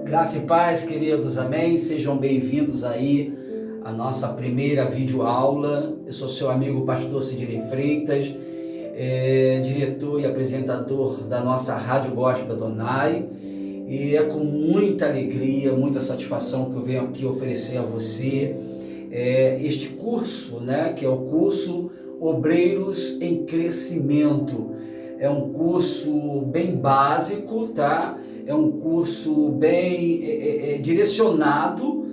Graça e paz, queridos, amém? Sejam bem-vindos aí à nossa primeira videoaula. Eu sou seu amigo pastor Sidney Freitas, diretor e apresentador da nossa Rádio Gospel Adonai. E é com muita alegria, muita satisfação que eu venho aqui oferecer a você este curso, né, que é o curso Obreiros em Crescimento. É um curso bem básico, tá? É um curso bem direcionado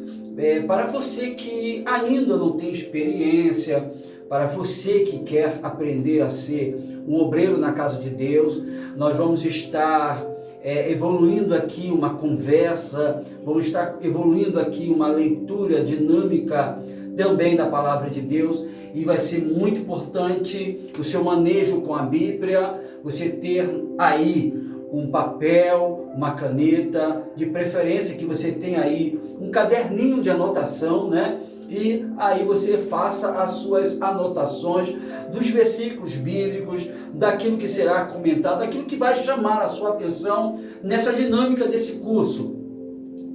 para você que ainda não tem experiência, para você que quer aprender a ser um obreiro na casa de Deus. Nós vamos estar evoluindo aqui uma conversa, vamos estar evoluindo aqui uma leitura dinâmica também da palavra de Deus, e vai ser muito importante o seu manejo com a Bíblia, você ter aí um papel, uma caneta, de preferência que você tenha aí um caderninho de anotação, né? E aí você faça as suas anotações dos versículos bíblicos, daquilo que será comentado, daquilo que vai chamar a sua atenção nessa dinâmica desse curso.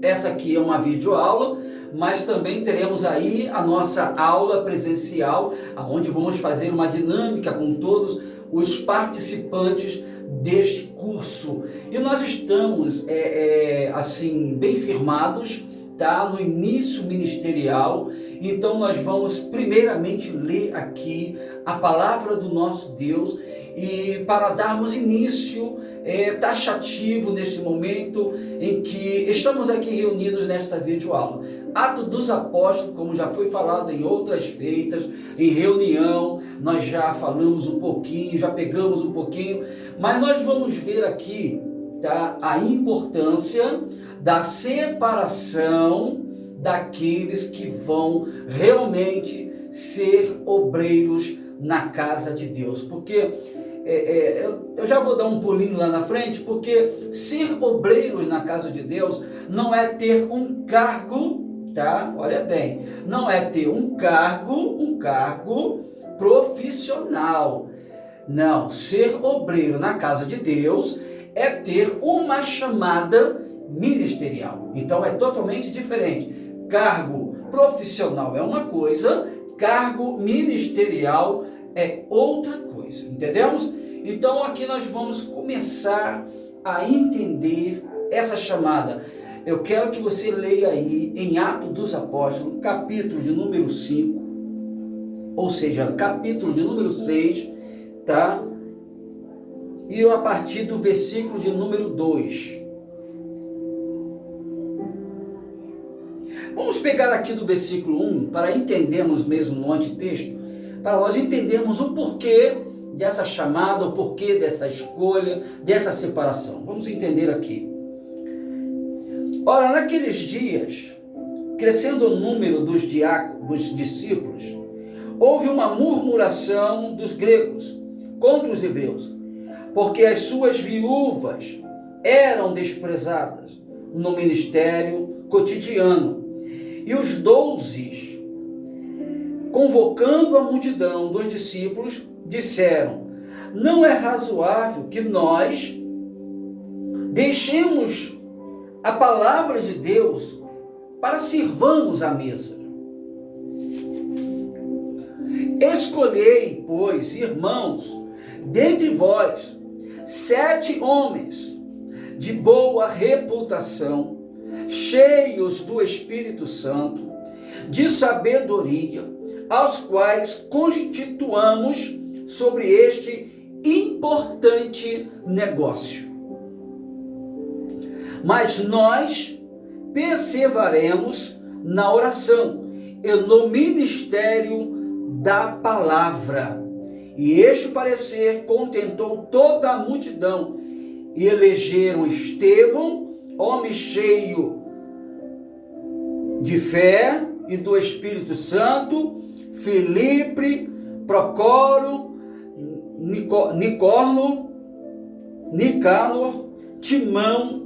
Essa aqui é uma videoaula, mas também teremos aí a nossa aula presencial, onde vamos fazer uma dinâmica com todos os participantes deste curso. E nós estamos assim bem firmados, tá, no início ministerial. Então nós vamos primeiramente ler aqui a palavra do nosso Deus, e para darmos início taxativo neste momento em que estamos aqui reunidos nesta videoaula. Atos dos Apóstolos, como já foi falado em outras feitas, em reunião, nós já falamos um pouquinho, já pegamos um pouquinho, mas nós vamos ver aqui, tá, a importância da separação daqueles que vão realmente ser obreiros na casa de Deus. Porque eu já vou dar um pulinho lá na frente, porque ser obreiros na casa de Deus não é ter um cargo, tá? Olha bem, não é ter um cargo profissional. Não, ser obreiro na casa de Deus é ter uma chamada ministerial. Então é totalmente diferente. Cargo profissional é uma coisa, cargo ministerial é outra coisa, entendemos? Então aqui nós vamos começar a entender essa chamada. Eu quero que você leia aí em Atos dos Apóstolos, capítulo de número 5, ou seja, capítulo de número 6, tá? E a partir do versículo de número 2. Vamos pegar aqui do versículo 1, para entendermos mesmo no antitexto, para nós entendermos o porquê dessa chamada, o porquê dessa escolha, dessa separação. Vamos entender aqui. Ora, naqueles dias, crescendo o número dos discípulos, houve uma murmuração dos gregos contra os hebreus, porque as suas viúvas eram desprezadas no ministério cotidiano. E os 12, convocando a multidão dos discípulos, disseram: não é razoável que nós deixemos a palavra de Deus para sirvamos à mesa. Escolhei, pois, irmãos, dentre vós 7 homens de boa reputação, cheios do Espírito Santo, de sabedoria, aos quais constituamos sobre este importante negócio. Mas nós perseveremos na oração e no ministério da palavra. E este parecer contentou toda a multidão, e elegeram Estevão, homem cheio de fé e do Espírito Santo, Filipe, Procoro, Nicanor, Timão,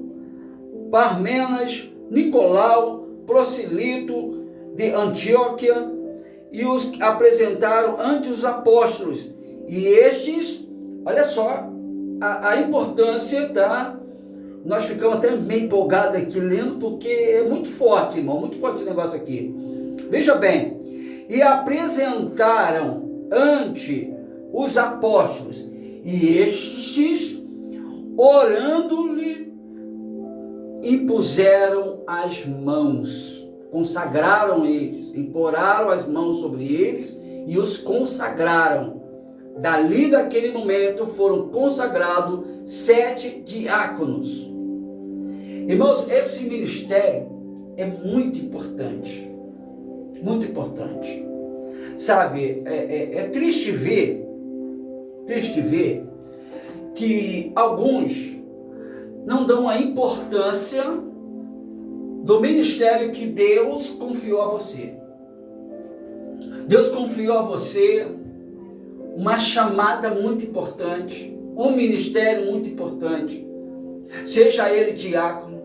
Parmenas, Nicolau, Prosilito de Antioquia, e os apresentaram ante os apóstolos. E estes, olha só a importância, tá? nós ficamos até meio empolgados aqui lendo, porque é muito forte, irmão, muito forte esse negócio aqui. Veja bem, e apresentaram ante os apóstolos, e estes, orando-lhe, impuseram as mãos, consagraram eles, imporaram as mãos sobre eles e os consagraram. Dali daquele momento foram consagrados 7 diáconos. Irmãos, esse ministério é muito importante, muito importante. Sabe, é triste ver que alguns não dão a importância do ministério que Deus confiou a você. Deus confiou a você uma chamada muito importante, um ministério muito importante. Seja ele diácono,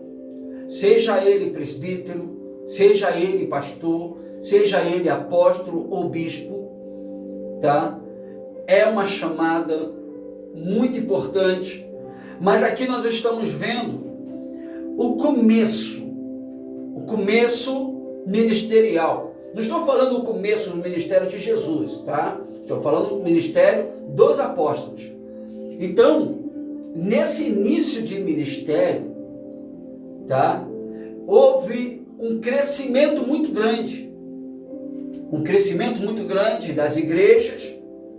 seja ele presbítero, seja ele pastor, seja ele apóstolo ou bispo, tá? É uma chamada muito importante, mas aqui nós estamos vendo o começo ministerial. Não estou falando do começo do ministério de Jesus, tá? Estou falando do ministério dos apóstolos. Então, nesse início de ministério, tá? Houve um crescimento muito grande das igrejas,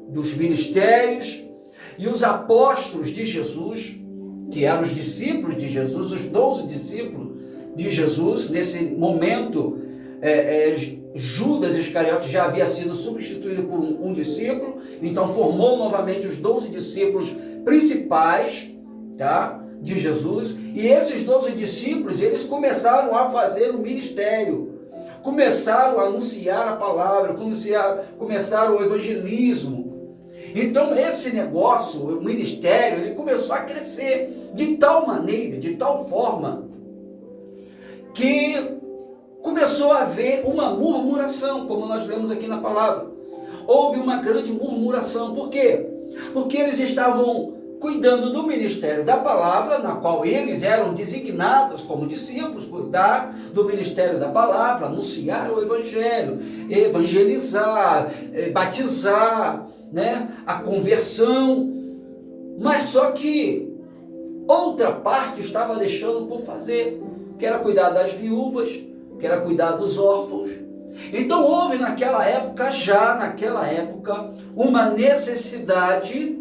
dos ministérios, e os apóstolos de Jesus, que eram os discípulos de Jesus, os 12 discípulos de Jesus, nesse momento, Judas Iscariote já havia sido substituído por um discípulo, então formou novamente os 12 discípulos principais, tá, de Jesus, e esses 12 discípulos, eles começaram a fazer o ministério, começaram a anunciar a palavra, começaram o evangelismo. Então esse negócio, o ministério, ele começou a crescer de tal maneira, de tal forma, que começou a haver uma murmuração, como nós lemos aqui na palavra. Houve uma grande murmuração. Por quê? Porque eles estavam cuidando do ministério da palavra, na qual eles eram designados como discípulos, cuidar do ministério da palavra, anunciar o evangelho, evangelizar, batizar, né, a conversão. Mas só que outra parte estava deixando por fazer, que era cuidar das viúvas, que era cuidar dos órfãos. Então houve naquela época, uma necessidade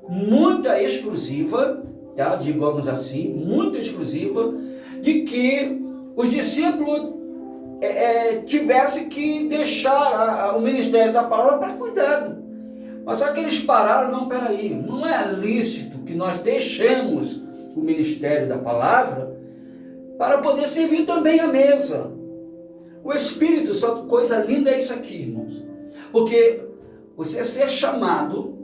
muito exclusiva, tá? Digamos assim, muito exclusiva, de que os discípulos tivessem que deixar o ministério da palavra para cuidado. Mas só que eles pararam, não, peraí, não é lícito que nós deixemos o ministério da palavra para poder servir também a mesa. O Espírito Santo, coisa linda é isso aqui, irmãos. Porque você ser chamado,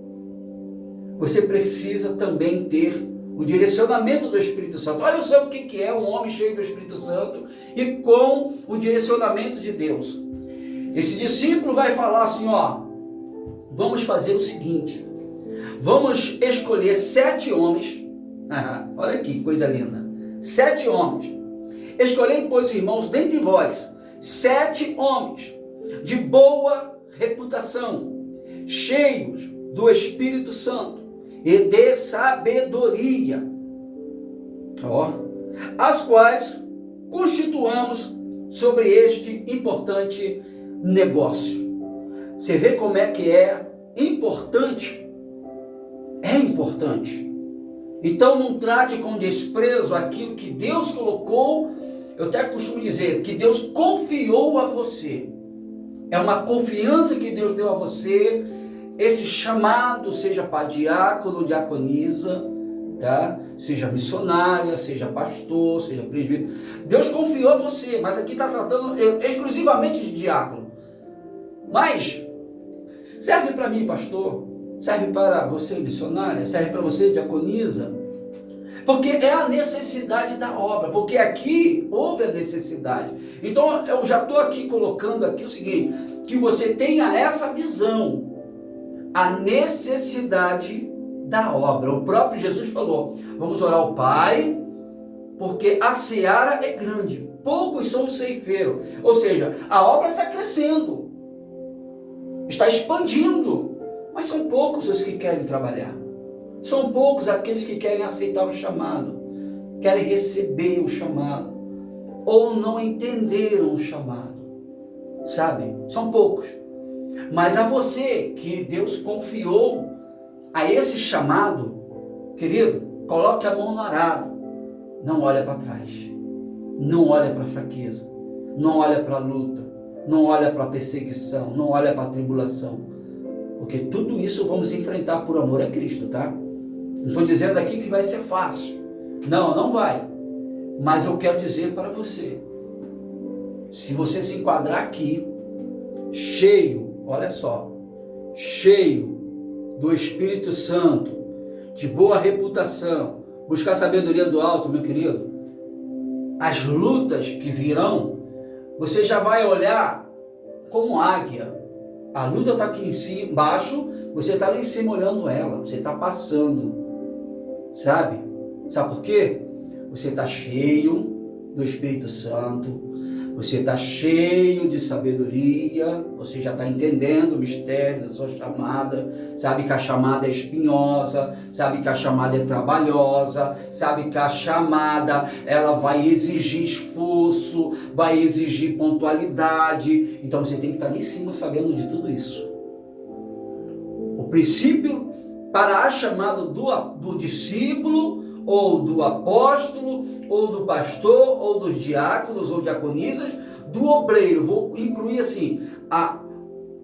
você precisa também ter o direcionamento do Espírito Santo. Olha só o que é um homem cheio do Espírito Santo e com o direcionamento de Deus. Esse discípulo vai falar assim, ó, vamos fazer o seguinte, vamos escolher 7 homens, olha aqui, coisa linda, 7 homens, escolhei, pois, irmãos, dentre vós, 7 homens de boa reputação, cheios do Espírito Santo e de sabedoria, as quais constituamos sobre este importante negócio. Você vê como é que é importante? É importante. Então não trate com desprezo aquilo que Deus colocou. Eu até costumo dizer que Deus confiou a você. É uma confiança que Deus deu a você. Esse chamado, seja para diácono, diaconisa, tá? Seja missionária, seja pastor, seja presbítero. Deus confiou a você, mas aqui está tratando exclusivamente de diácono. Mas serve para mim, pastor? Serve para você, missionária? Serve para você, diaconisa? Porque é a necessidade da obra, porque aqui houve a necessidade. Então eu já estou aqui colocando aqui o seguinte, que você tenha essa visão, a necessidade da obra. O próprio Jesus falou, vamos orar ao Pai, porque a seara é grande, poucos são os ceifeiros. Ou seja, a obra está crescendo, está expandindo, mas são poucos os que querem trabalhar. São poucos aqueles que querem aceitar o chamado, querem receber o chamado, ou não entenderam o chamado, sabe? São poucos. Mas a você que Deus confiou a esse chamado, querido, coloque a mão no arado, não olha para trás, não olha para a fraqueza, não olha para a luta, não olha para a perseguição, não olha para a tribulação, porque tudo isso vamos enfrentar por amor a Cristo, tá? Não estou dizendo aqui que vai ser fácil, não vai, mas eu quero dizer para você, se você se enquadrar aqui, cheio, olha só, cheio do Espírito Santo, de boa reputação, buscar sabedoria do alto, meu querido, as lutas que virão, você já vai olhar como águia. A luta está aqui embaixo, você está lá em cima olhando ela, você está passando, sabe? Sabe por quê? Você está cheio do Espírito Santo, você está cheio de sabedoria, você já está entendendo o mistério da sua chamada, sabe que a chamada é espinhosa, sabe que a chamada é trabalhosa, sabe que a chamada ela vai exigir esforço, vai exigir pontualidade, então você tem que estar lá em cima sabendo de tudo isso. O princípio para a chamada do discípulo, ou do apóstolo, ou do pastor, ou dos diáconos, ou diaconisas, do obreiro, vou incluir assim,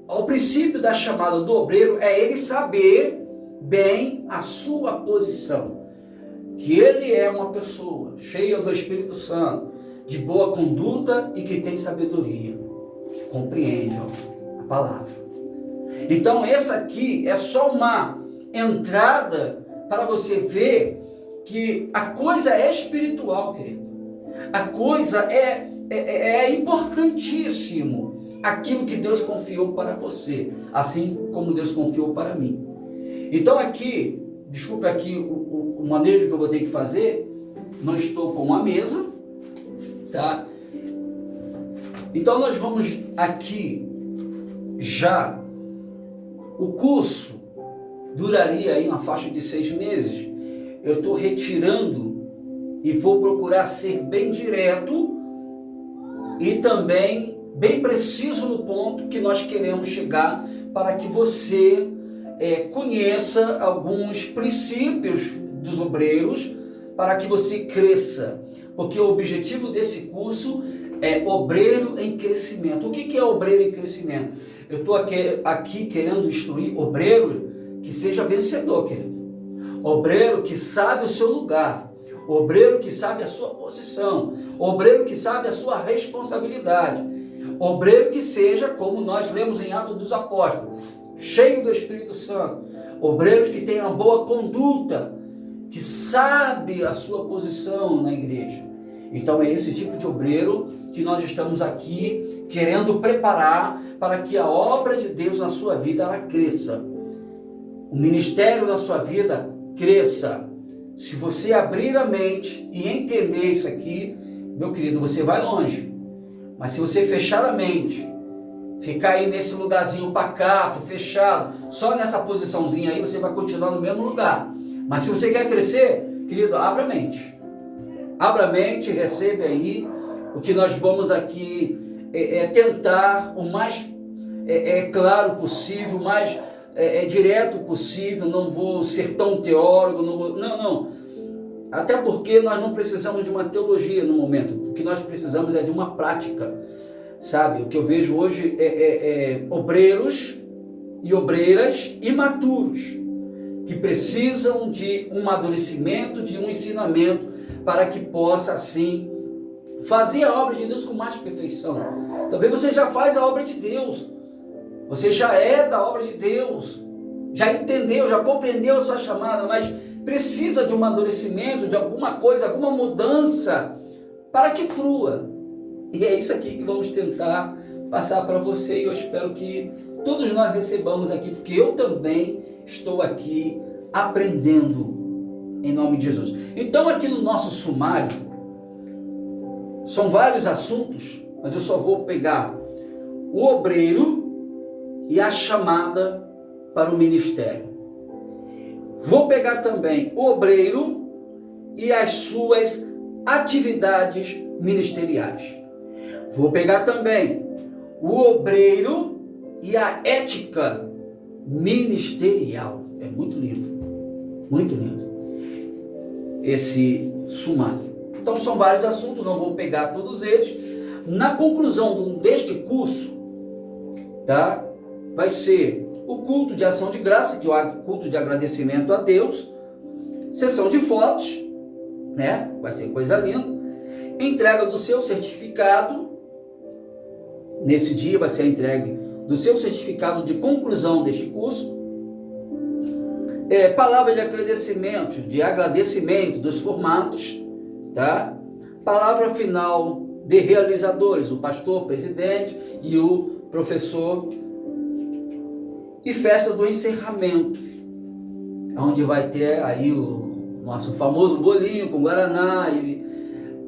o princípio da chamada do obreiro é ele saber bem a sua posição, que ele é uma pessoa cheia do Espírito Santo, de boa conduta e que tem sabedoria, que compreende a palavra. Então essa aqui é só uma entrada para você ver que a coisa é espiritual, querido. A coisa é importantíssimo aquilo que Deus confiou para você, assim como Deus confiou para mim. Então aqui, desculpe aqui o manejo que eu vou ter que fazer, não estou com uma mesa, tá? Então nós vamos aqui já, o curso duraria aí uma faixa de 6 meses, eu estou retirando e vou procurar ser bem direto e também bem preciso no ponto que nós queremos chegar, para que você conheça alguns princípios dos obreiros, para que você cresça, porque o objetivo desse curso é obreiro em crescimento. O que é obreiro em crescimento? Eu estou aqui querendo instruir obreiro que seja vencedor, querido. Obreiro que sabe o seu lugar, obreiro que sabe a sua posição, obreiro que sabe a sua responsabilidade, obreiro que seja, como nós lemos em Atos dos Apóstolos, cheio do Espírito Santo, obreiros que tenham boa conduta, que sabe a sua posição na igreja. Então é esse tipo de obreiro que nós estamos aqui querendo preparar para que a obra de Deus na sua vida ela cresça, o ministério na sua vida cresça. Se você abrir a mente e entender isso aqui, meu querido, você vai longe. Mas se você fechar a mente, ficar aí nesse lugarzinho pacato, fechado, só nessa posiçãozinha aí, você vai continuar no mesmo lugar. Mas se você quer crescer, querido, abra a mente. Abra a mente, receba aí o que nós vamos aqui tentar o mais claro possível, o mais direto possível. Não vou ser tão teórico, não. Até porque nós não precisamos de uma teologia no momento. O que nós precisamos é de uma prática, sabe? O que eu vejo hoje é obreiros e obreiras imaturos, que precisam de um amadurecimento, de um ensinamento, para que possa assim fazer a obra de Deus com mais perfeição. Talvez você já faz a obra de Deus, você já é da obra de Deus, já entendeu, já compreendeu a sua chamada, mas precisa de um amadurecimento, de alguma coisa, alguma mudança, para que frua. E é isso aqui que vamos tentar passar para você, e eu espero que todos nós recebamos aqui, porque eu também estou aqui aprendendo, em nome de Jesus. Então aqui no nosso sumário, São vários assuntos, mas eu só vou pegar o obreiro e a chamada para o ministério. Vou pegar também o obreiro e as suas atividades ministeriais. Vou pegar também o obreiro e a ética ministerial. É muito lindo esse sumário. Então são vários assuntos, não vou pegar todos eles. Na conclusão deste curso, tá? Vai ser o culto de ação de graça, que é o culto de agradecimento a Deus, sessão de fotos, né? Vai ser coisa linda. Entrega do seu certificado. Nesse dia vai ser a entrega do seu certificado de conclusão deste curso. Palavra de agradecimento dos formados, tá? Palavra final de realizadores, o pastor, o presidente e o professor. E festa do encerramento, onde vai ter aí o nosso famoso bolinho com guaraná e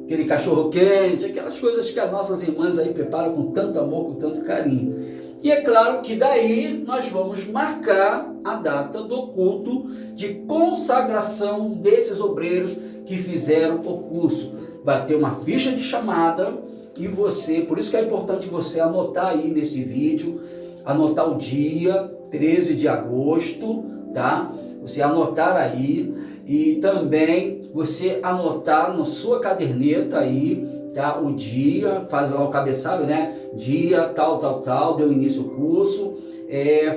aquele cachorro quente, aquelas coisas que as nossas irmãs aí preparam com tanto amor, com tanto carinho. E é claro que daí nós vamos marcar a data do culto de consagração desses obreiros que fizeram o curso. Vai ter uma ficha de chamada e você, por isso que é importante você anotar aí nesse vídeo, anotar o dia 13 de agosto, tá? Você anotar aí e também você anotar na sua caderneta aí, tá? O dia, faz lá o cabeçalho, né? Dia tal, deu início ao curso,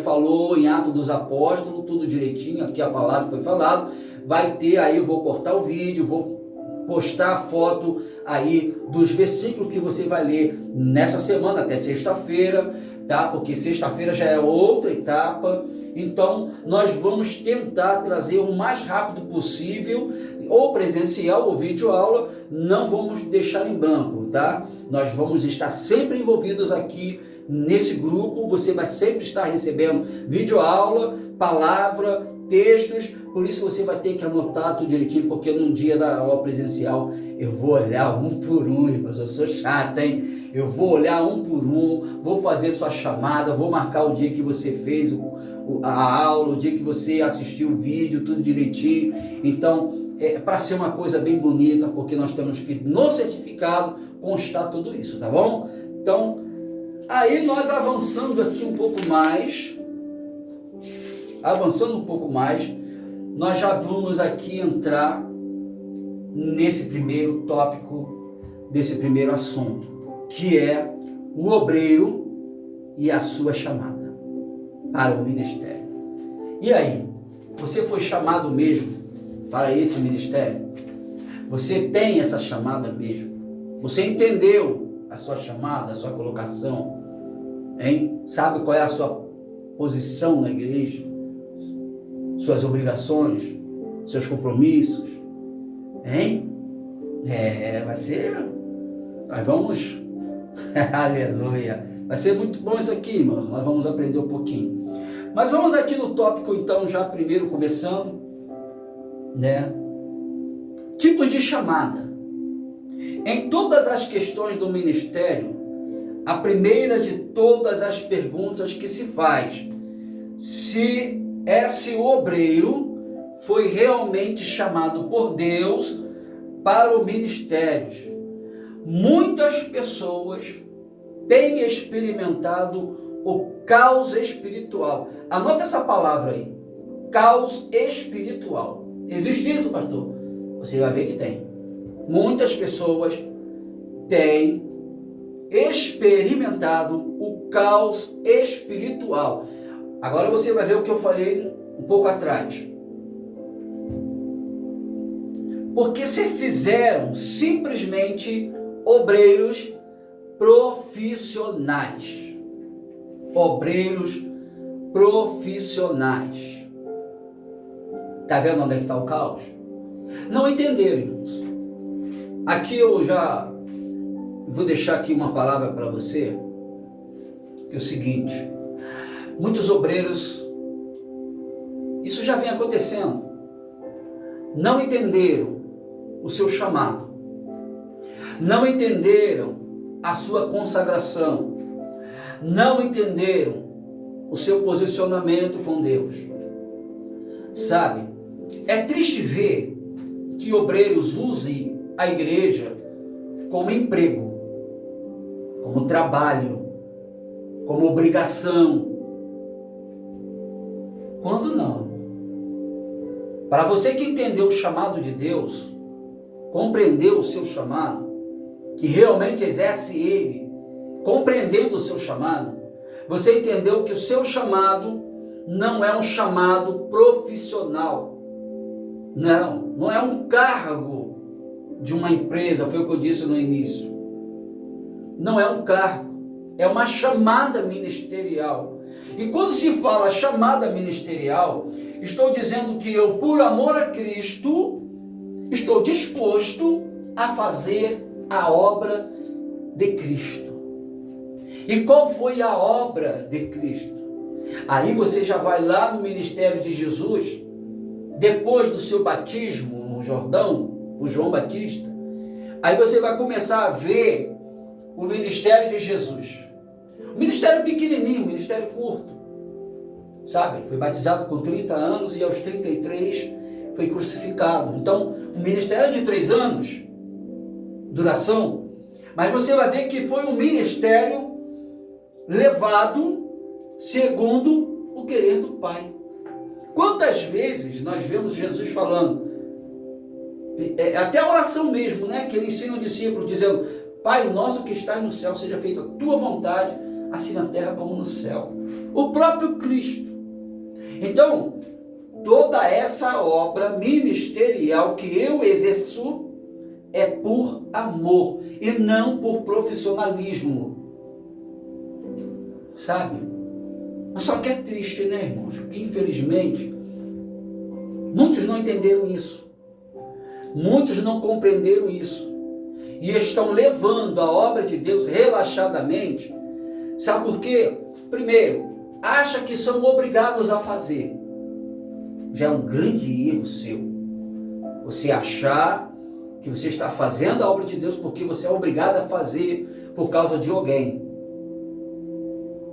falou em Atos dos Apóstolos, tudo direitinho, aqui a palavra foi falada. Vai ter aí, eu vou cortar o vídeo, vou postar a foto aí dos versículos que você vai ler nessa semana até sexta-feira, tá? Porque sexta-feira já é outra etapa. Então nós vamos tentar trazer o mais rápido possível, ou presencial ou videoaula, não vamos deixar em branco, tá? Nós vamos estar sempre envolvidos aqui nesse grupo, você vai sempre estar recebendo videoaula, palavra, textos, por isso você vai ter que anotar tudo direitinho, porque no dia da aula presencial eu vou olhar um por um, irmãos, eu sou chato, hein? Eu vou olhar um por um, vou fazer sua chamada, vou marcar o dia que você fez a aula, o dia que você assistiu o vídeo, tudo direitinho. Então, para ser uma coisa bem bonita, porque nós temos que no certificado constar tudo isso, tá bom? Então, aí nós avançando aqui um pouco mais, nós já vamos aqui entrar nesse primeiro tópico, desse primeiro assunto, que é o obreiro e a sua chamada para o ministério. E aí, você foi chamado mesmo para esse ministério? Você tem essa chamada mesmo? Você entendeu a sua chamada, a sua colocação? Hein? Sabe qual é a sua posição na igreja? Suas obrigações? Seus compromissos? Hein? Vai ser... Nós vamos... Aleluia! Vai ser muito bom isso aqui, irmãos. Nós vamos aprender um pouquinho. Mas vamos aqui no tópico, então, já primeiro começando, né? Tipos de chamada. Em todas as questões do ministério, a primeira de todas as perguntas que se faz, se esse obreiro foi realmente chamado por Deus para o ministério. Muitas pessoas têm experimentado o caos espiritual. Anota essa palavra aí, caos espiritual. Existe isso, pastor? Você vai ver que tem. Muitas pessoas têm experimentado o caos espiritual. Agora você vai ver o que eu falei um pouco atrás. Porque se fizeram simplesmente obreiros profissionais. Obreiros profissionais. Está vendo onde é que está o caos? Não entenderam, irmãos. Aqui eu já vou deixar aqui uma palavra para você, que é o seguinte: muitos obreiros, isso já vem acontecendo, não entenderam o seu chamado. não entenderam a sua consagração, não entenderam o seu posicionamento com Deus. Sabe, é triste ver que obreiros usem a igreja como emprego, como trabalho, como obrigação, quando não. Para você que entendeu o chamado de Deus, compreendeu o seu chamado e realmente exerce ele, compreendendo o seu chamado, você entendeu que o seu chamado não é um chamado profissional. Não é um cargo de uma empresa, foi o que eu disse no início. Não é um cargo, é uma chamada ministerial. E quando se fala chamada ministerial, estou dizendo que eu, por amor a Cristo, estou disposto a fazer a obra de Cristo. E qual foi a obra de Cristo? Aí você já vai lá no ministério de Jesus, depois do seu batismo no Jordão, o João Batista. Aí você vai começar a ver o ministério de Jesus. Um ministério pequenininho, um ministério curto. Sabe? Foi batizado com 30 anos e aos 33 foi crucificado. Então, um ministério de 3 anos, duração. Mas você vai ver que foi um ministério levado segundo o querer do Pai. Quantas vezes nós vemos Jesus falando, até a oração mesmo, né? Que ele ensina o discípulo, dizendo: Pai nosso que estás no céu, seja feita a tua vontade, assim na terra como no céu. O próprio Cristo. Então, toda essa obra ministerial que eu exerço é por amor e não por profissionalismo. Sabe? Mas só que é triste, né, irmãos? Porque, infelizmente, muitos não entenderam isso. Muitos não compreenderam isso. E estão levando a obra de Deus relaxadamente. Sabe por quê? Primeiro, acha que são obrigados a fazer. Já é um grande erro seu. Você achar que você está fazendo a obra de Deus porque você é obrigado a fazer por causa de alguém.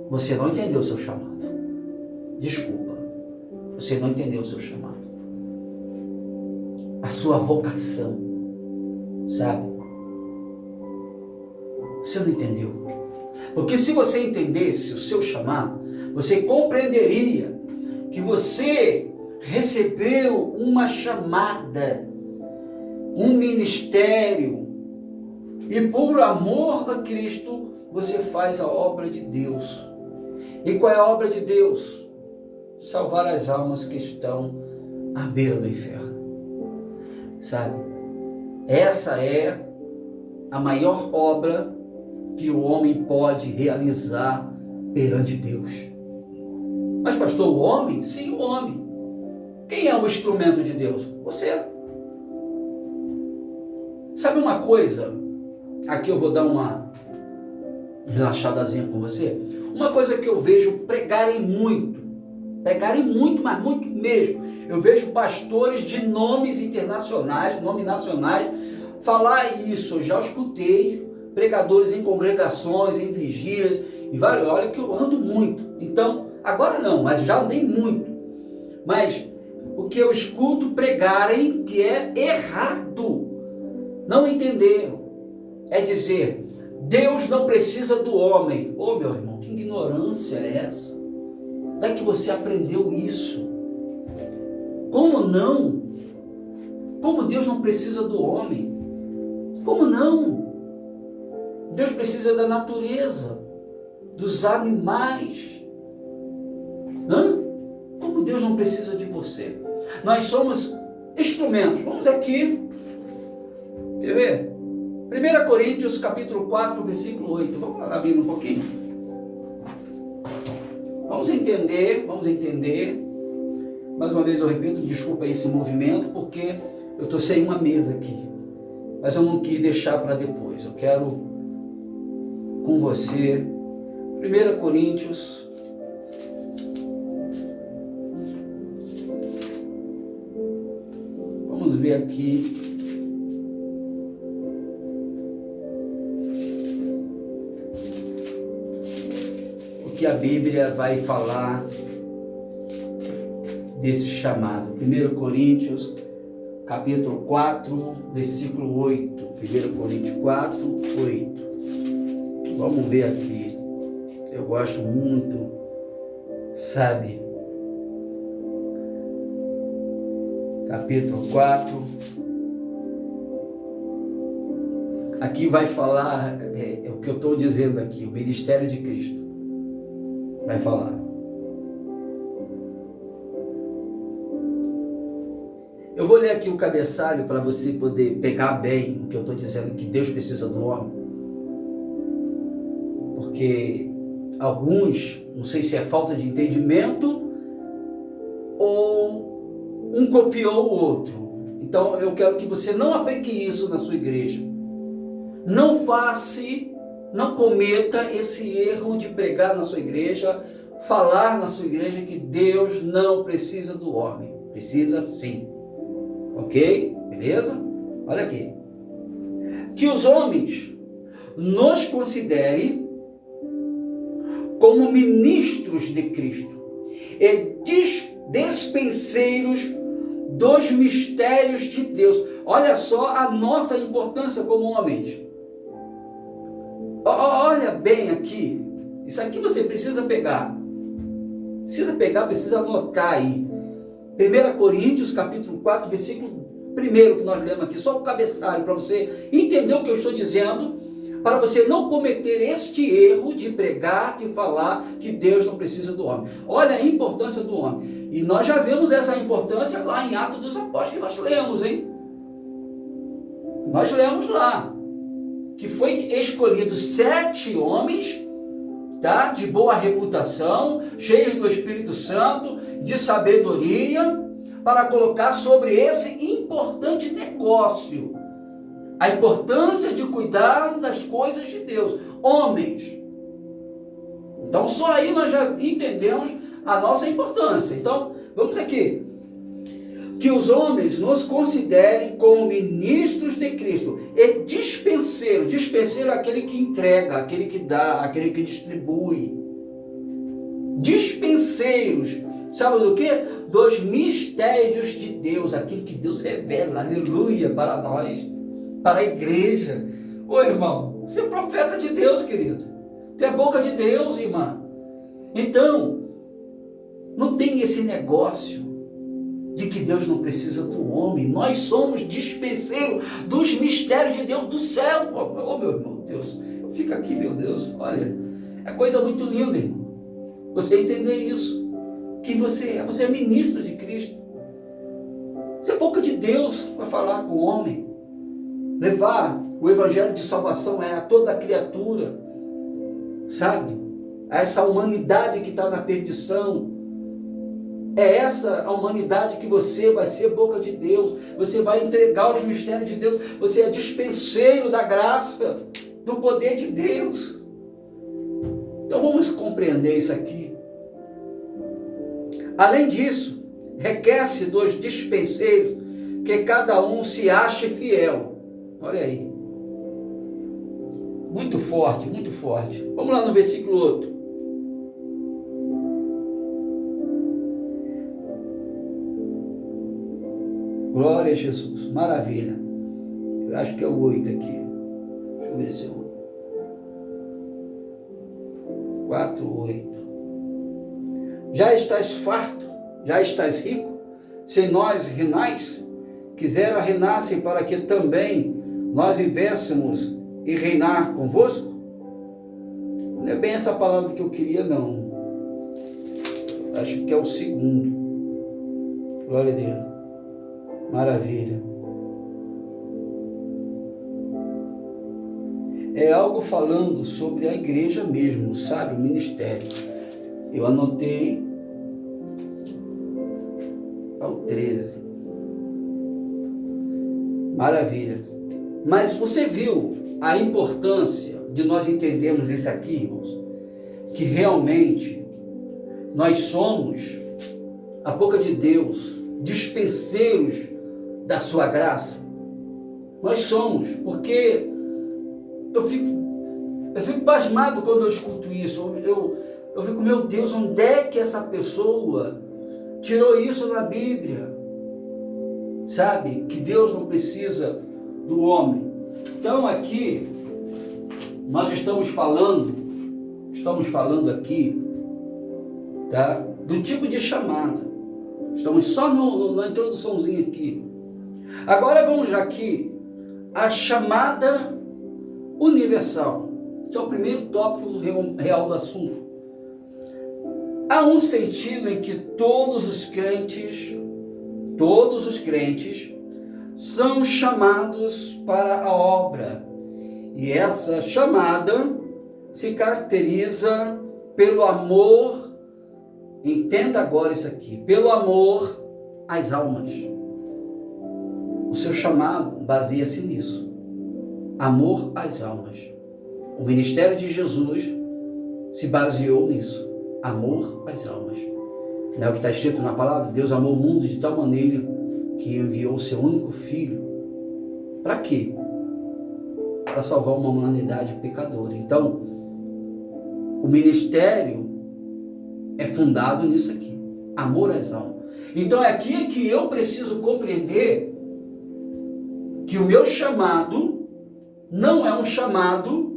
Você não entendeu o seu chamado. Desculpa. Você não entendeu o seu chamado. A sua vocação. Sabe? Você não entendeu. Porque se você entendesse o seu chamado, você compreenderia que você recebeu uma chamada, um ministério, e por amor a Cristo, você faz a obra de Deus. E qual é a obra de Deus? Salvar as almas que estão à beira do inferno. Sabe? Essa é a maior obra que o homem pode realizar perante Deus. Mas pastor, o homem? Sim, o homem. Quem é o instrumento de Deus? Você. Sabe uma coisa? Aqui eu vou dar uma relaxadazinha com você. Uma coisa que eu vejo pregarem muito, mas muito mesmo. Eu vejo pastores de nomes internacionais, nomes nacionais, falar isso. Eu já escutei pregadores em congregações, em vigílias, e vários. Olha que eu ando muito. Então, agora não, mas já andei muito. Mas o que eu escuto pregarem que é errado, não entenderam. É dizer, Deus não precisa do homem. Ô meu irmão, que ignorância é essa? Onde é que você aprendeu isso? Como não? Como Deus não precisa do homem? Como não? Deus precisa da natureza, dos animais. Como Deus não precisa de você? Nós somos instrumentos. Vamos aqui. Quer ver? 1 Coríntios capítulo 4, versículo 8. Vamos lá abrir um pouquinho. Vamos entender. Mais uma vez eu repito, desculpa esse movimento, porque eu estou sem uma mesa aqui. Mas eu não quis deixar para depois. Eu quero com você. 1 Coríntios. Vamos ver aqui. que a Bíblia vai falar desse chamado. 1 Coríntios, capítulo 4, versículo 8. 1 Coríntios 4, 8. Vamos ver aqui. Eu gosto muito, sabe? Capítulo 4. Aqui vai falar, é o que eu estou dizendo aqui, o ministério de Cristo. Vai falar. Eu vou ler aqui o cabeçalho para você poder pegar bem o que eu estou dizendo, que Deus precisa do homem. Porque alguns, não sei se é falta de entendimento ou um copiou o outro. Então eu quero que você não aplique isso na sua igreja. Não cometa esse erro de pregar na sua igreja, falar na sua igreja que Deus não precisa do homem. Precisa sim. Ok? Beleza? Olha aqui. Que os homens nos considerem como ministros de Cristo e despenseiros dos mistérios de Deus. Olha só a nossa importância como homens. Olha bem aqui. Isso aqui você precisa pegar. Precisa anotar aí. 1 Coríntios, capítulo 4, versículo 1 que nós lemos aqui. Só o cabeçalho para você entender o que eu estou dizendo. Para você não cometer este erro de pregar, de falar que Deus não precisa do homem. Olha a importância do homem. E nós já vemos essa importância lá em Atos dos Apóstolos, que nós lemos, hein? Nós lemos lá. Que foi escolhido 7 homens, tá? De boa reputação, cheios do Espírito Santo, de sabedoria, para colocar sobre esse importante negócio. A importância de cuidar das coisas de Deus. Homens. Então só aí nós já entendemos a nossa importância. Então, vamos aqui. Que os homens nos considerem como ministros de Cristo e dispenseiro. Dispenseiro é aquele que entrega, aquele que dá, aquele que distribui. Dispenseiros, sabe do que? Dos mistérios de Deus, aquilo que Deus revela, aleluia, para nós, para a igreja. Ô irmão, você é profeta de Deus, querido. Você é boca de Deus, irmã. Então, não tem esse negócio de que Deus não precisa do homem. Nós somos dispenseiros dos mistérios de Deus do céu. Oh, meu irmão, Deus, eu fico aqui, meu Deus, olha, é coisa muito linda, irmão. Você entender isso. Quem você é? Você é ministro de Cristo. Você é boca de Deus para falar com o homem. Levar o evangelho de salvação a toda criatura. Sabe? A essa humanidade que está na perdição. É essa a humanidade que você vai ser boca de Deus. Você vai entregar os mistérios de Deus. Você é dispenseiro da graça, do poder de Deus. Então vamos compreender isso aqui. Além disso, requer-se dos dispenseiros que cada um se ache fiel. Olha aí. Muito forte, muito forte. Vamos lá no versículo 8. Glória a Jesus. Maravilha. Eu acho que é o 8 aqui. Deixa eu ver se eu... 4, 8. Já estás farto? Já estás rico? Se nós reinais, quisera reinasse para que também nós vivêssemos e reinar convosco? Não é bem essa palavra que eu queria, não. Acho que é o 2. Glória a Deus. Maravilha. É algo falando sobre a igreja mesmo, sabe? O ministério. Eu anotei ao 13. Maravilha. Mas você viu a importância de nós entendermos isso aqui, irmãos? Que realmente nós somos a boca de Deus, dispenseiros da sua graça. Nós somos, porque eu fico pasmado quando eu escuto isso. Eu fico, meu Deus, onde é que essa pessoa tirou isso na Bíblia? Sabe? Que Deus não precisa do homem. Então aqui, nós estamos falando aqui, tá? Do tipo de chamada. Estamos só na introduçãozinha aqui. Agora vamos aqui, a chamada universal, que é o primeiro tópico real do assunto. Há um sentido em que todos os crentes são chamados para a obra. E essa chamada se caracteriza pelo amor, entenda agora isso aqui, pelo amor às almas. O seu chamado baseia-se nisso, amor às almas. O ministério de Jesus se baseou nisso, amor às almas. Não é o que está escrito na palavra? Deus amou o mundo de tal maneira que enviou o seu único filho. Para quê? Para salvar uma humanidade pecadora. Então, o ministério é fundado nisso aqui, amor às almas. Então é aqui que eu preciso compreender que o meu chamado não é um chamado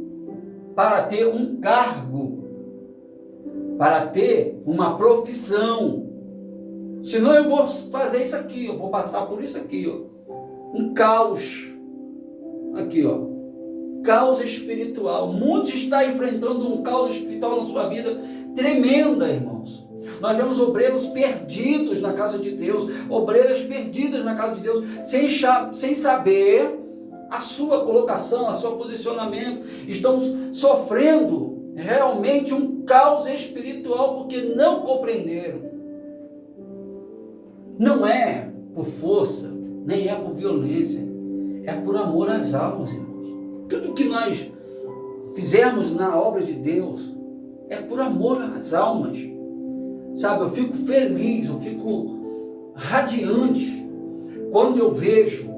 para ter um cargo, para ter uma profissão. Senão eu vou fazer isso aqui, eu vou passar por isso aqui, ó. Um caos. Aqui, ó. Caos espiritual. Muitos estão enfrentando um caos espiritual na sua vida tremenda, irmãos. Nós vemos obreiros perdidos na casa de Deus, obreiras perdidas na casa de Deus, sem saber a sua colocação, a seu posicionamento. Estão sofrendo realmente um caos espiritual porque não compreenderam. Não é por força, nem é por violência, é por amor às almas, irmãos. Tudo que nós fizermos na obra de Deus é por amor às almas. Sabe, eu fico feliz, eu fico radiante quando eu vejo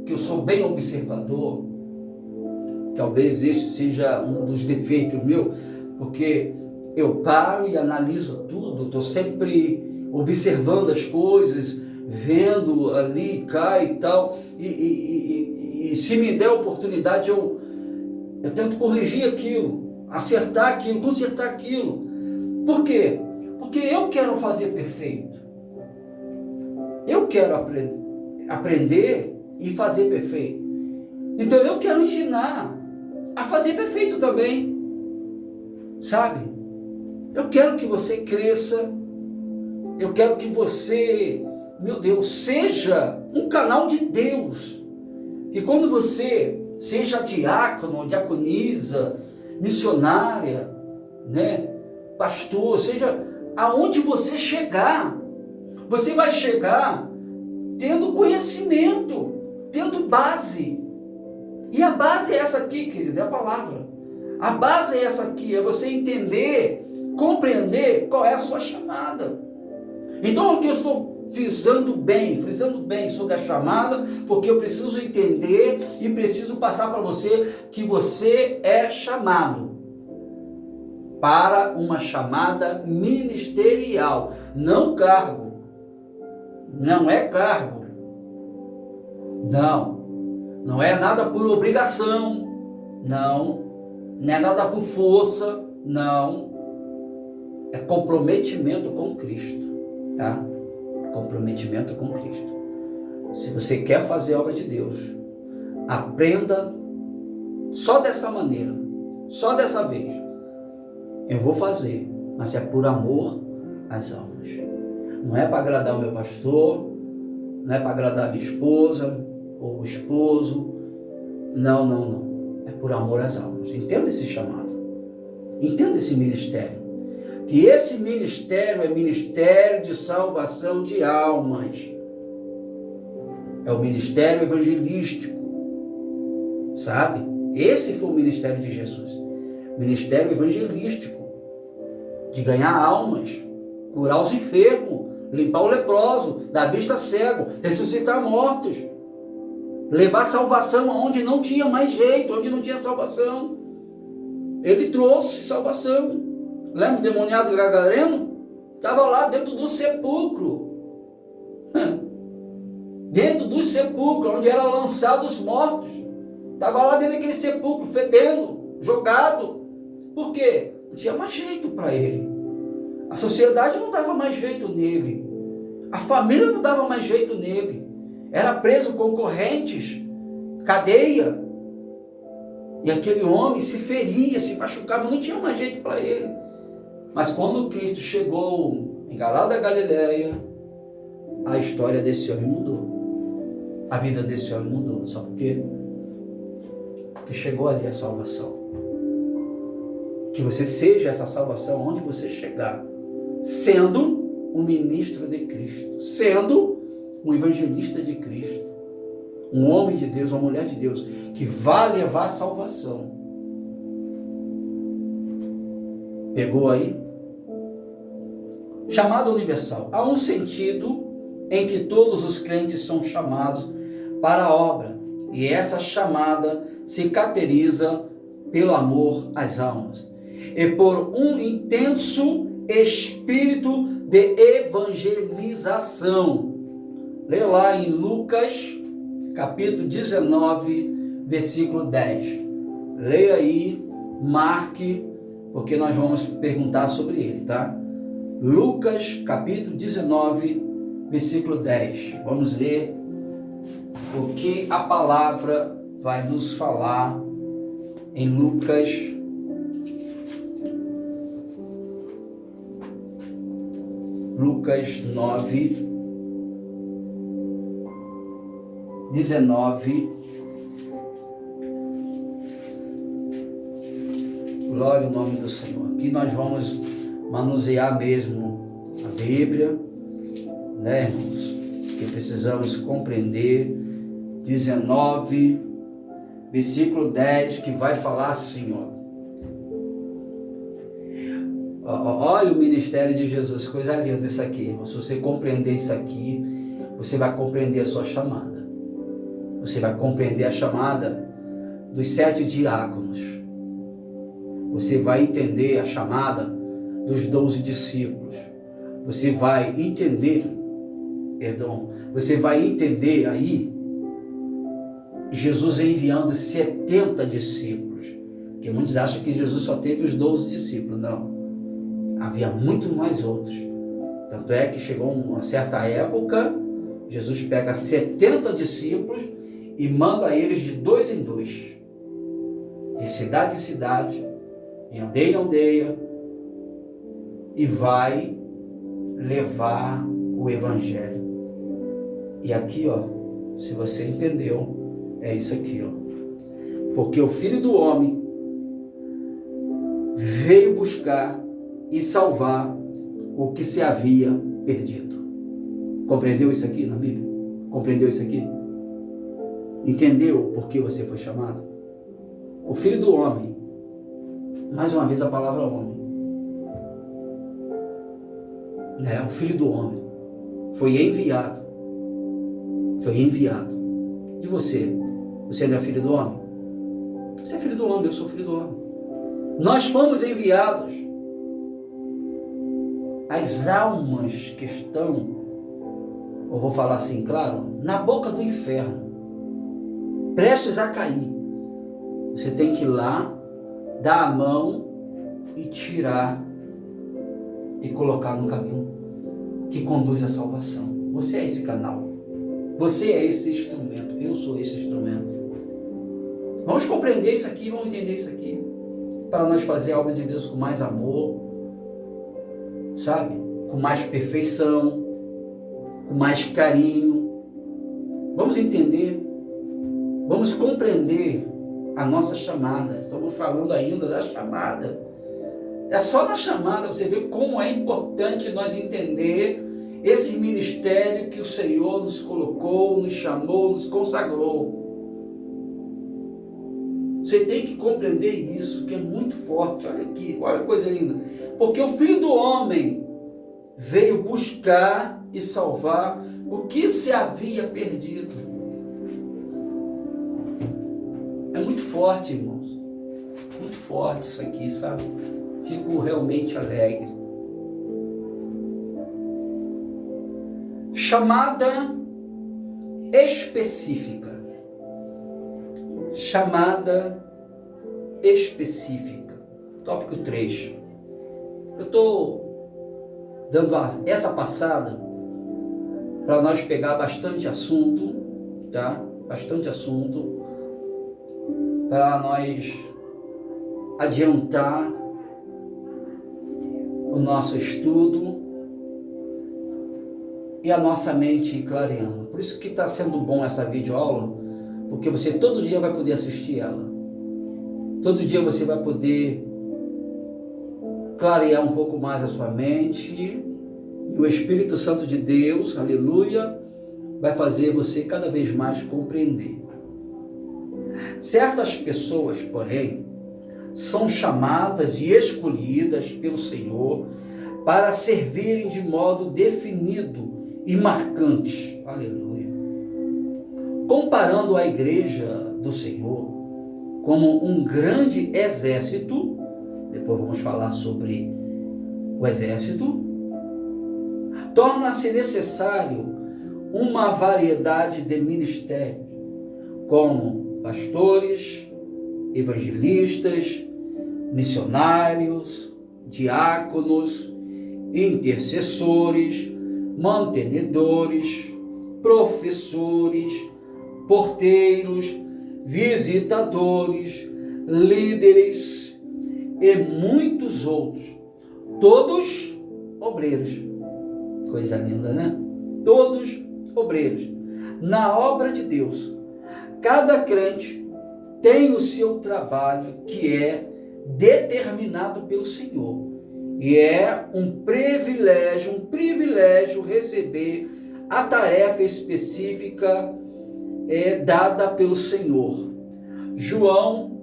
que eu sou bem observador. Talvez este seja um dos defeitos meu, porque eu paro e analiso tudo, estou sempre observando as coisas, vendo ali, cá e tal, e se me der a oportunidade eu tento corrigir aquilo, acertar aquilo, consertar aquilo. Por quê? Porque eu quero fazer perfeito. Eu quero aprender e fazer perfeito. Então eu quero ensinar a fazer perfeito também. Sabe? Eu quero que você cresça. Eu quero que você, meu Deus, seja um canal de Deus. Que quando você seja diácono, diaconisa, missionária, né? Pastor, seja aonde você chegar, você vai chegar tendo conhecimento, tendo base. E a base é essa aqui, querido, é a palavra. A base é essa aqui, é você entender, compreender qual é a sua chamada. Então aqui eu estou frisando bem sobre a chamada, porque eu preciso entender e preciso passar para você que você é chamado para uma chamada ministerial, não cargo. Não é cargo. Não é nada por obrigação. Não é nada por força. Não. É comprometimento com Cristo, tá? Comprometimento com Cristo. Se você quer fazer a obra de Deus, aprenda só dessa maneira, só dessa vez. Eu vou fazer, mas é por amor às almas. Não é para agradar o meu pastor, não é para agradar a minha esposa ou o esposo. Não. É por amor às almas. Entenda esse chamado. Entenda esse ministério. Que esse ministério é ministério de salvação de almas. É o ministério evangelístico. Sabe? Esse foi o ministério de Jesus. Ministério evangelístico. De ganhar almas, curar os enfermos, limpar o leproso, dar vista cego, ressuscitar mortos, levar salvação aonde não tinha mais jeito, onde não tinha salvação. Ele trouxe salvação. Lembra o demoniado gadareno? Estava lá dentro do sepulcro. Dentro do sepulcro, onde eram lançados os mortos. Estava lá dentro daquele sepulcro, fedendo, jogado. Por quê? Não tinha mais jeito para ele. A sociedade não dava mais jeito nele. A família não dava mais jeito nele. Era preso com correntes, cadeia. E aquele homem se feria, se machucava, não tinha mais jeito para ele. Mas quando Cristo chegou em Galá da Galileia, a história desse homem mudou. A vida desse homem mudou. Sabe por quê? Porque chegou ali a salvação. Que você seja essa salvação onde você chegar, sendo um ministro de Cristo, sendo um evangelista de Cristo, um homem de Deus, uma mulher de Deus, que vai levar a salvação. Pegou aí? Chamada universal. Há um sentido em que todos os crentes são chamados para a obra, e essa chamada se caracteriza pelo amor às almas e por um intenso espírito de evangelização. Leia lá em Lucas, capítulo 19, versículo 10. Leia aí, marque, porque nós vamos perguntar sobre ele, tá? Lucas, capítulo 19, versículo 10. Vamos ler o que a palavra vai nos falar em Lucas 9, 19. Glória ao nome do Senhor. Aqui nós vamos manusear mesmo a Bíblia, né, irmãos? Que precisamos compreender. 19, versículo 10, que vai falar assim, ó. Olha o ministério de Jesus, coisa linda isso aqui, irmão. Se você compreender isso aqui, você vai compreender a sua chamada. Você vai compreender a chamada dos 7 diáconos. Você vai entender a chamada dos 12 discípulos. Você vai entender, você vai entender aí Jesus enviando 70 discípulos. Porque muitos acham que Jesus só teve os 12 discípulos. Não. Havia muito mais outros. Tanto é que chegou uma certa época, Jesus pega 70 discípulos e manda eles de 2 em 2, de cidade em cidade, em aldeia em aldeia, e vai levar o evangelho. E aqui, ó, se você entendeu, é isso aqui, ó. Porque o Filho do Homem veio buscar e salvar o que se havia perdido. Compreendeu isso aqui na Bíblia? Compreendeu isso aqui? Entendeu por que você foi chamado? O Filho do Homem, mais uma vez a palavra homem, né? O Filho do Homem foi enviado. Foi enviado. E você? Você não é filho do homem? Você é filho do homem, eu sou filho do homem. Nós fomos enviados. As almas que estão, eu vou falar assim, claro, na boca do inferno, prestes a cair. Você tem que ir lá, dar a mão e tirar e colocar no caminho que conduz à salvação. Você é esse canal. Você é esse instrumento. Eu sou esse instrumento. Vamos compreender isso aqui, vamos entender isso aqui, para nós fazer a obra de Deus com mais amor, sabe? Com mais perfeição, com mais carinho. Vamos entender, vamos compreender a nossa chamada. Estamos falando ainda da chamada. É só na chamada você vê como é importante nós entender esse ministério que o Senhor nos colocou, nos chamou, nos consagrou. Você tem que compreender isso, que é muito forte. Olha aqui, olha que coisa linda. Porque o Filho do Homem veio buscar e salvar o que se havia perdido. É muito forte, irmãos. muito forte isso aqui, sabe? Fico realmente alegre. Chamada específica. Chamada específica. Tópico 3. Eu estou dando essa passada para nós pegar bastante assunto, tá? Bastante assunto, para nós adiantar o nosso estudo e a nossa mente clareando. Por isso que está sendo bom essa videoaula, porque você todo dia vai poder assistir ela. Todo dia você vai poder clarear um pouco mais a sua mente, e o Espírito Santo de Deus, aleluia, vai fazer você cada vez mais compreender. Certas pessoas, porém, são chamadas e escolhidas pelo Senhor para servirem de modo definido e marcante, aleluia. Comparando a igreja do Senhor como um grande exército, depois vamos falar sobre o exército, torna-se necessário uma variedade de ministérios, como pastores, evangelistas, missionários, diáconos, intercessores, mantenedores, professores, porteiros, visitadores, líderes e muitos outros, todos obreiros. Coisa linda, né? Todos obreiros na obra de Deus. Cada crente tem o seu trabalho que é determinado pelo Senhor. E é um privilégio receber a tarefa específica dada pelo Senhor. João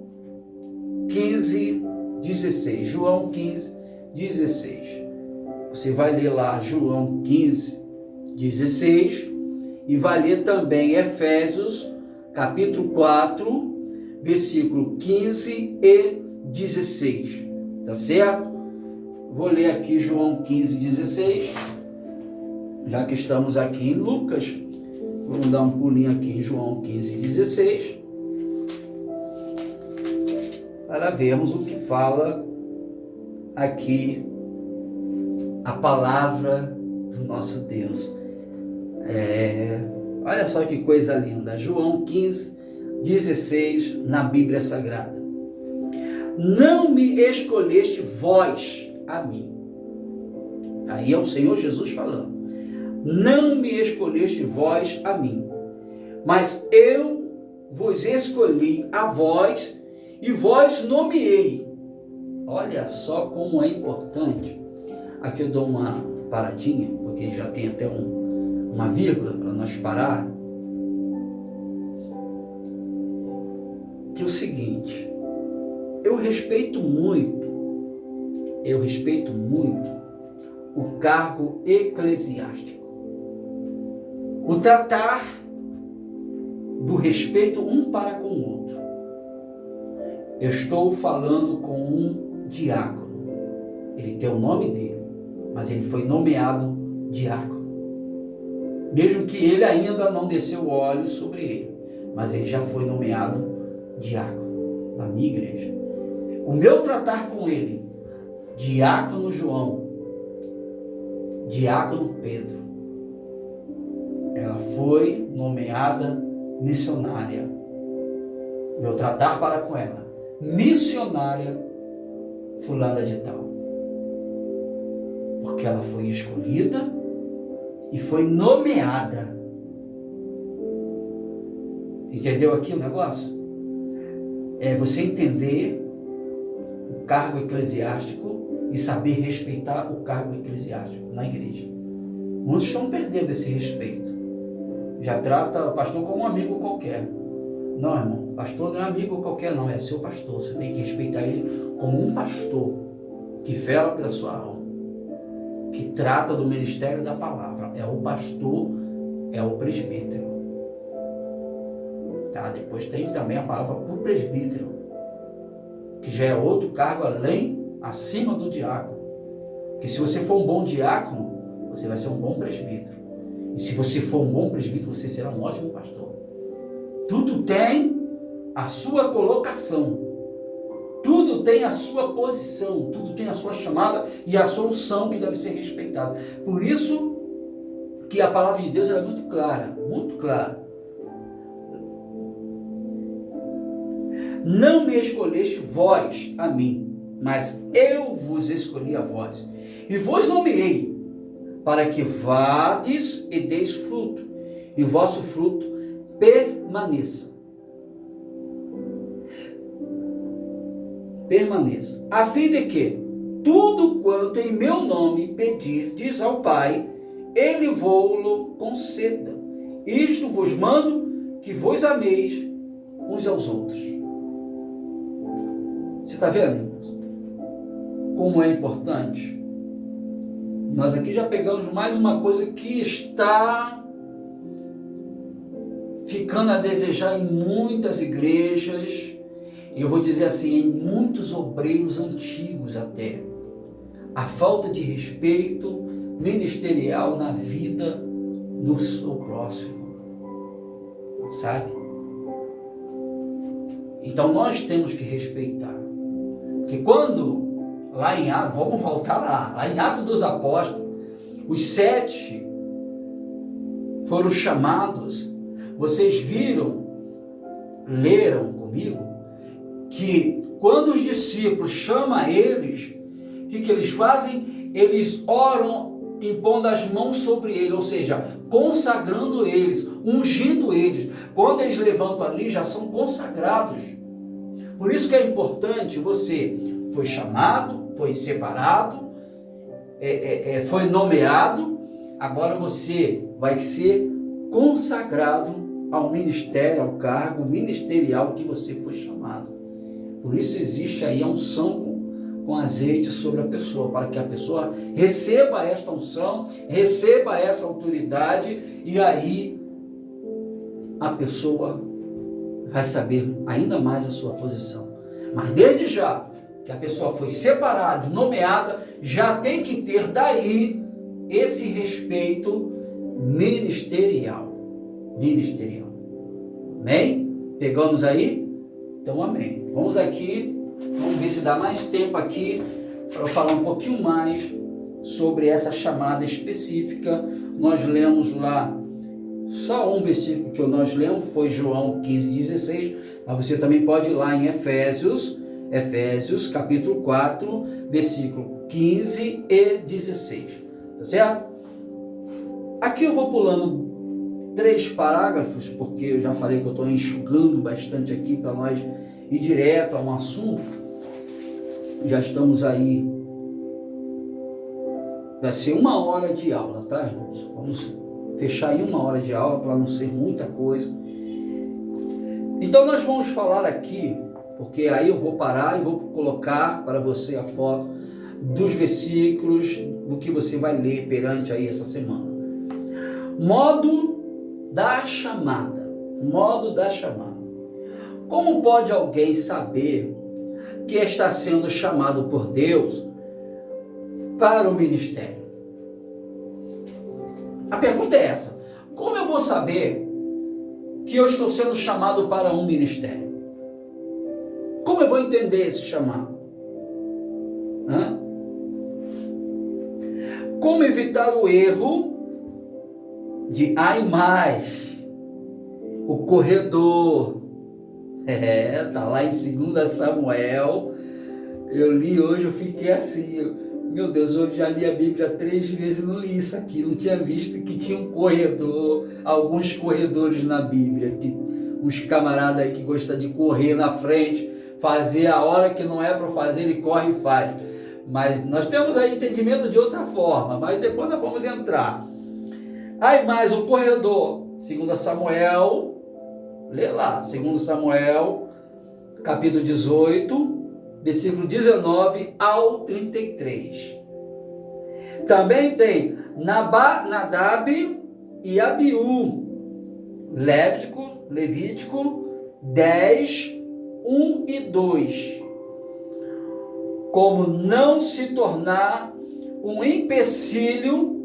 15:16. João 15:16. Você vai ler lá João 15:16 e vai ler também Efésios capítulo 4, versículo 15 e 16. Tá certo? Vou ler aqui João 15:16. Já que estamos aqui em Lucas, vamos dar um pulinho aqui em João 15:16 para vermos o que fala aqui a palavra do nosso Deus. Olha só que coisa linda. João 15:16 na Bíblia Sagrada. Não me escolheste vós a mim. Aí é o Senhor Jesus falando. Não me escolheste vós a mim, mas eu vos escolhi a vós e vós nomeei. Olha só como é importante. Aqui eu dou uma paradinha, porque já tem até uma vírgula para nós parar. Que é o seguinte, eu respeito muito o cargo eclesiástico. O tratar do respeito um para com o outro. Eu estou falando com um diácono. Ele tem o nome dele, mas ele foi nomeado diácono. Mesmo que ele ainda não desceu o óleo sobre ele, mas ele já foi nomeado diácono na minha igreja. O meu tratar com ele, diácono João, diácono Pedro, ela foi nomeada missionária. Meu tratar para com ela, missionária fulana de tal. Porque ela foi escolhida e foi nomeada. Entendeu aqui o negócio? É você entender o cargo eclesiástico e saber respeitar o cargo eclesiástico na igreja. Muitos estão perdendo esse respeito. Já trata o pastor como um amigo qualquer. Não, irmão, pastor não é amigo qualquer não, é seu pastor. Você tem que respeitar ele como um pastor que vela pela sua alma, que trata do ministério da palavra. É o pastor, é o presbítero. Tá? Depois tem também a palavra para o presbítero. que já é outro cargo acima do diácono. Porque se você for um bom diácono, você vai ser um bom presbítero. E se você for um bom presbítero, você será um ótimo pastor. Tudo tem a sua colocação. Tudo tem a sua posição. Tudo tem a sua chamada e a sua unção que deve ser respeitada. Por isso que a palavra de Deus é muito clara. Muito clara. Não me escolheste vós a mim, mas eu vos escolhi a vós. E vos nomeei, para que vades e deis fruto, e o vosso fruto permaneça. Permaneça. A fim de que tudo quanto em meu nome pedirdes ao Pai, Ele vô-lo conceda. Isto vos mando, que vos ameis uns aos outros. Você está vendo, irmãos? Como é importante? Nós aqui já pegamos mais uma coisa que está ficando a desejar em muitas igrejas, e eu vou dizer assim, em muitos obreiros antigos até. A falta de respeito ministerial na vida do seu próximo. Sabe? Então nós temos que respeitar. Porque quando, lá em Atos, vamos voltar lá em Atos dos Apóstolos, os 7 foram chamados, vocês viram, leram comigo, que quando os discípulos chamam eles, o que eles fazem? Eles oram impondo as mãos sobre eles, ou seja, consagrando eles, ungindo eles. Quando eles levantam ali, já são consagrados. Por isso que é importante, você foi chamado, foi separado, foi nomeado, agora você vai ser consagrado ao ministério, ao cargo ministerial que você foi chamado. Por isso existe aí a unção com azeite sobre a pessoa, para que a pessoa receba esta unção, receba essa autoridade, e aí a pessoa vai saber ainda mais a sua posição. Mas desde já que a pessoa foi separada, nomeada, já tem que ter daí esse respeito ministerial. Amém? Pegamos aí? Então amém. Vamos aqui, vamos ver se dá mais tempo aqui para falar um pouquinho mais sobre essa chamada específica. Nós lemos lá, só um versículo que nós lemos foi João 15:16, mas você também pode ir lá em Efésios capítulo 4, versículo 15 e 16, tá certo? Aqui eu vou pulando 3 parágrafos, porque eu já falei que eu estou enxugando bastante aqui para nós ir direto a um assunto. Já estamos aí, vai ser 1 hora de aula, tá, irmãos? Vamos fechar em 1 hora de aula para não ser muita coisa. Então nós vamos falar aqui, porque aí eu vou parar e vou colocar para você a foto dos versículos do que você vai ler perante aí essa semana. Modo da chamada. Como pode alguém saber que está sendo chamado por Deus para o ministério? A pergunta é essa: como eu vou saber que eu estou sendo chamado para um ministério? Como eu vou entender esse chamado? Como evitar o erro de mais o corredor? Tá lá em 2 Samuel. Eu li hoje, eu fiquei assim, meu Deus, eu já li a Bíblia 3 vezes e não li isso aqui, não tinha visto que tinha um corredor, alguns corredores na Bíblia, que uns camaradas aí que gostam de correr na frente, fazer a hora que não é para fazer, ele corre e faz. Mas nós temos aí entendimento de outra forma, mas depois nós vamos entrar. Aí mais o corredor, 2 Samuel, lê lá, 2 Samuel, capítulo 18, versículo 19 ao 33. Também tem Nadab e Abiú, Levítico 10, 1 e 2. como não se tornar um empecilho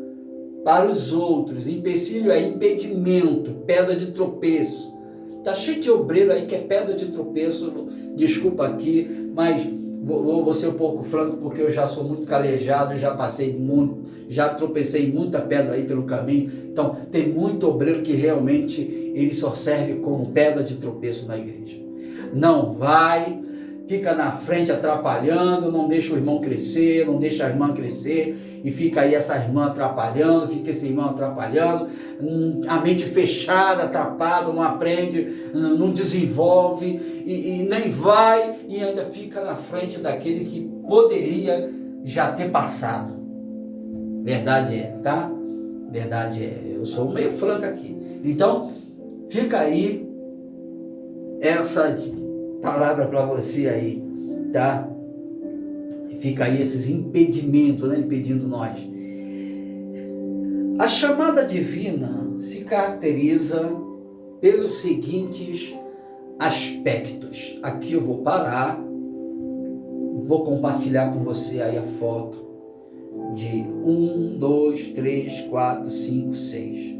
para os outros. Empecilho é impedimento, pedra de tropeço. Tá cheio de obreiro aí que é pedra de tropeço, desculpa aqui, mas vou ser um pouco franco, porque eu já sou muito calejado, já passei muito, já tropecei muita pedra aí pelo caminho. Então tem muito obreiro que realmente ele só serve como pedra de tropeço na igreja. Não vai, fica na frente atrapalhando, não deixa o irmão crescer, não deixa a irmã crescer, e fica aí essa irmã atrapalhando, fica esse irmão atrapalhando, a mente fechada, tapado, não aprende, não desenvolve, e nem vai, e ainda fica na frente daquele que poderia já ter passado. Verdade é, tá? Verdade é, eu sou meio franco aqui. Então, fica aí essa palavra para você aí, tá? Fica aí esses impedimentos, né? Impedindo nós. A chamada divina se caracteriza pelos seguintes aspectos. Aqui eu vou parar, vou compartilhar com você aí a foto de 1, 2, 3, 4, 5, 6.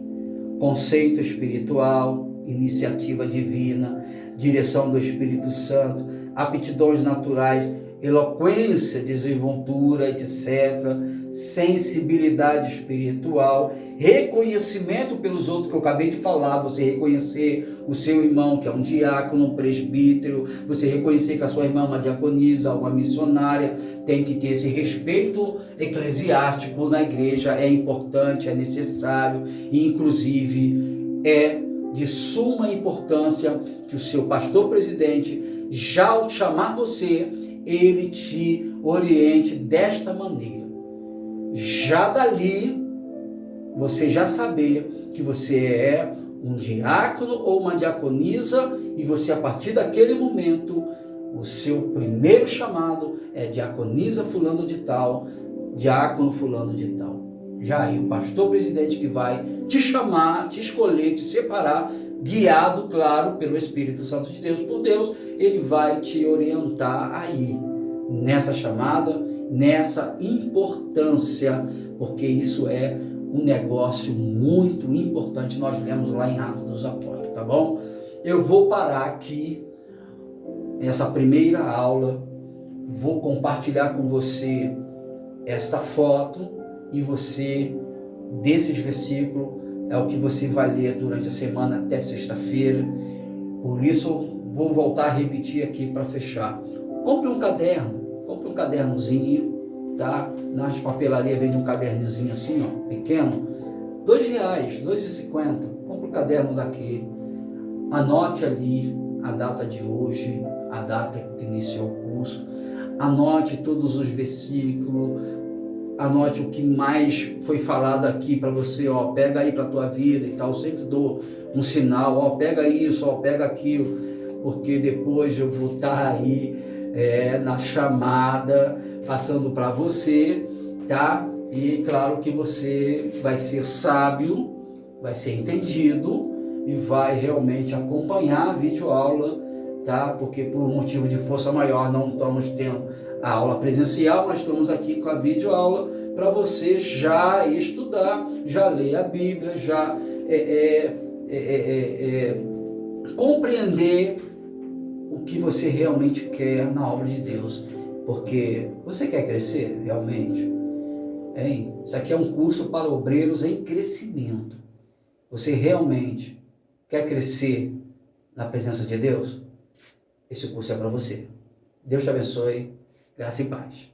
Conceito espiritual, iniciativa divina, direção do Espírito Santo, aptidões naturais, eloquência, desenvoltura, etc., sensibilidade espiritual, reconhecimento pelos outros que eu acabei de falar, você reconhecer o seu irmão que é um diácono, um presbítero, você reconhecer que a sua irmã é uma diaconisa, uma missionária, tem que ter esse respeito eclesiástico na igreja, é importante, é necessário, e inclusive é de suma importância que o seu pastor presidente, já ao chamar você, ele te oriente desta maneira. Já dali, você já saber que você é um diácono ou uma diaconisa, e você, a partir daquele momento, o seu primeiro chamado é diaconisa fulano de tal, diácono fulano de tal. Já aí o pastor presidente que vai te chamar, te escolher, te separar, guiado, claro, pelo Espírito Santo de Deus, por Deus, ele vai te orientar aí, nessa chamada, nessa importância, porque isso é um negócio muito importante, nós lemos lá em Atos dos Apóstolos, tá bom? Eu vou parar aqui, essa primeira aula, vou compartilhar com você esta foto, e você, desses versículos, é o que você vai ler durante a semana até sexta-feira. Por isso, vou voltar a repetir aqui para fechar. Compre um cadernozinho, tá? Nas papelarias vende um cadernozinho assim, ó, pequeno, R$2, R$2,50. Compre um caderno daquele, anote ali a data de hoje, a data que iniciou o curso, anote todos os versículos, anote o que mais foi falado aqui para você, ó, pega aí para a tua vida e tal. Eu sempre dou um sinal, ó, pega isso, ó, pega aquilo, porque depois eu vou estar aí na chamada, passando para você, tá? E claro que você vai ser sábio, vai ser entendido e vai realmente acompanhar a videoaula, tá? Porque por motivo de força maior não estamos tendo a aula presencial, mas estamos aqui com a videoaula para você já estudar, já ler a Bíblia, já compreender o que você realmente quer na obra de Deus, porque você quer crescer realmente? Hein? Isso aqui é um curso para obreiros em crescimento. Você realmente quer crescer na presença de Deus? Esse curso é para você. Deus te abençoe. Graça e paz.